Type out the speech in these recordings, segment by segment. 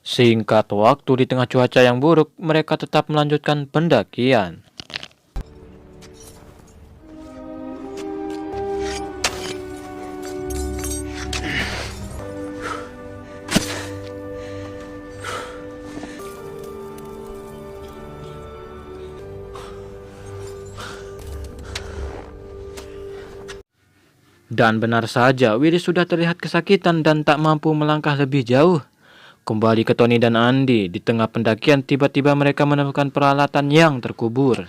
Singkat waktu di tengah cuaca yang buruk, mereka tetap melanjutkan pendakian. Dan benar saja, Willy sudah terlihat kesakitan dan tak mampu melangkah lebih jauh. Kembali ke Tony dan Andy, di tengah pendakian tiba-tiba mereka menemukan peralatan yang terkubur.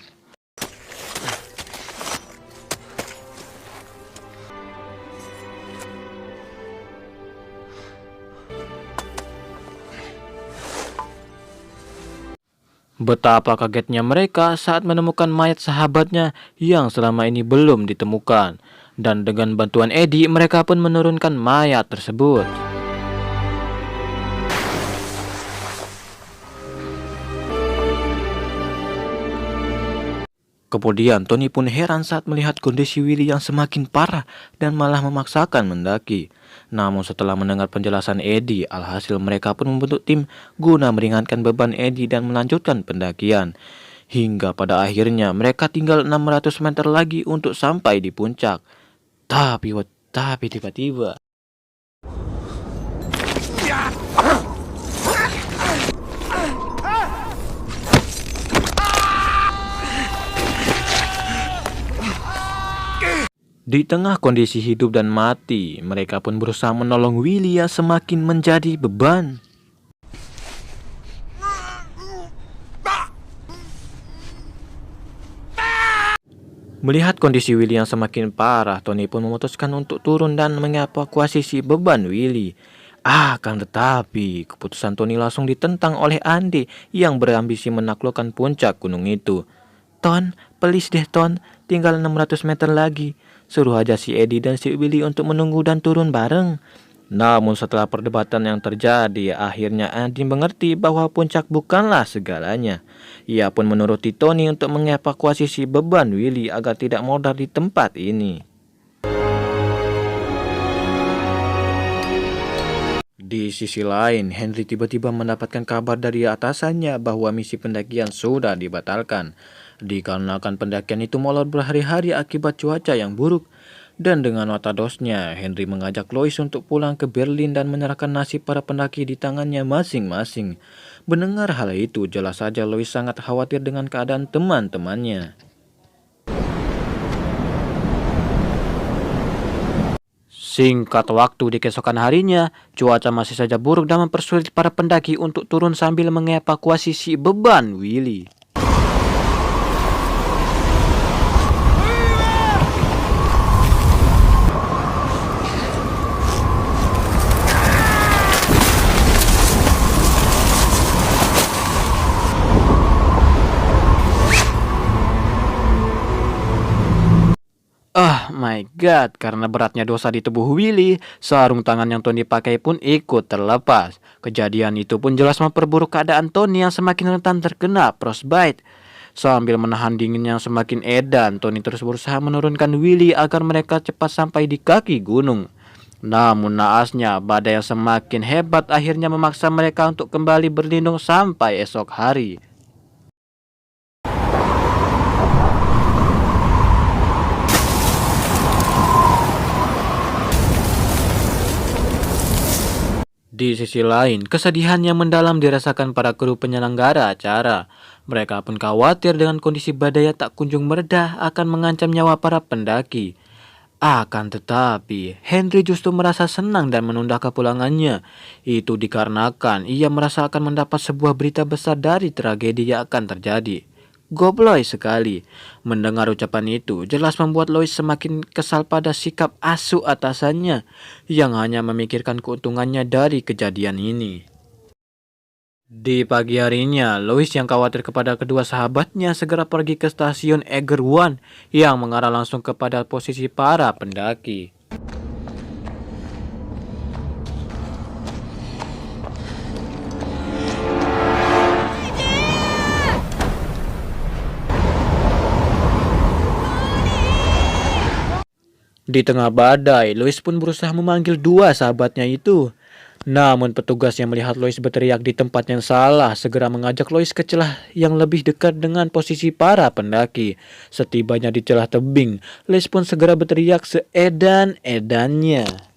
Betapa kagetnya mereka saat menemukan mayat sahabatnya yang selama ini belum ditemukan. Dan dengan bantuan Eddie, mereka pun menurunkan mayat tersebut. Kemudian Tony pun heran saat melihat kondisi Willy yang semakin parah dan malah memaksakan mendaki. Namun setelah mendengar penjelasan Eddie, alhasil mereka pun membentuk tim guna meringankan beban Eddie dan melanjutkan pendakian. Hingga pada akhirnya mereka tinggal 600 meter lagi untuk sampai di puncak. Tapi tiba-tiba di tengah kondisi hidup dan mati, mereka pun berusaha menolong Willy yang semakin menjadi beban. Melihat kondisi Willy yang semakin parah, Tony pun memutuskan untuk turun dan mengevakuasi si beban Willy. Akan tetapi, keputusan Tony langsung ditentang oleh Andy yang berambisi menaklukkan puncak gunung itu. "Ton, please deh Ton, tinggal 600 meter lagi. Suruh aja si Eddie dan si Willy untuk menunggu dan turun bareng." Namun setelah perdebatan yang terjadi, akhirnya Andy mengerti bahwa puncak bukanlah segalanya. Ia pun menuruti Tony untuk mengevakuasi si beban Willy agar tidak modal di tempat ini. Di sisi lain, Henry tiba-tiba mendapatkan kabar dari atasannya bahwa misi pendakian sudah dibatalkan. Dikarenakan pendakian itu molor berhari-hari akibat cuaca yang buruk. Dan dengan mata dosnya, Henry mengajak Lois untuk pulang ke Berlin dan menyerahkan nasib para pendaki di tangannya masing-masing. Mendengar hal itu, jelas saja Lois sangat khawatir dengan keadaan teman-temannya. Singkat waktu di keesokan harinya, cuaca masih saja buruk dan mempersulit para pendaki untuk turun sambil mengevakuasi si beban Willy. Oh my god, karena beratnya dosa di tubuh Willy, sarung tangan yang Tony pakai pun ikut terlepas. Kejadian itu pun jelas memperburuk keadaan Tony yang semakin rentan terkena frostbite. Sambil menahan dingin yang semakin edan, Tony terus berusaha menurunkan Willy agar mereka cepat sampai di kaki gunung. Namun naasnya, badai yang semakin hebat akhirnya memaksa mereka untuk kembali berlindung sampai esok hari. Di sisi lain, kesedihan yang mendalam dirasakan para kru penyelenggara acara. Mereka pun khawatir dengan kondisi badai yang tak kunjung mereda akan mengancam nyawa para pendaki. Akan tetapi, Henry justru merasa senang dan menunda kepulangannya. Itu dikarenakan ia merasa akan mendapat sebuah berita besar dari tragedi yang akan terjadi. Gobloy sekali. Mendengar ucapan itu, jelas membuat Lois semakin kesal pada sikap asu atasannya yang hanya memikirkan keuntungannya dari kejadian ini. Di pagi harinya, Lois yang khawatir kepada kedua sahabatnya segera pergi ke stasiun Eger One yang mengarah langsung kepada posisi para pendaki. Di tengah badai, Lois pun berusaha memanggil dua sahabatnya itu. Namun petugas yang melihat Lois berteriak di tempat yang salah segera mengajak Lois ke celah yang lebih dekat dengan posisi para pendaki. Setibanya di celah tebing, Lois pun segera berteriak seedan-edannya.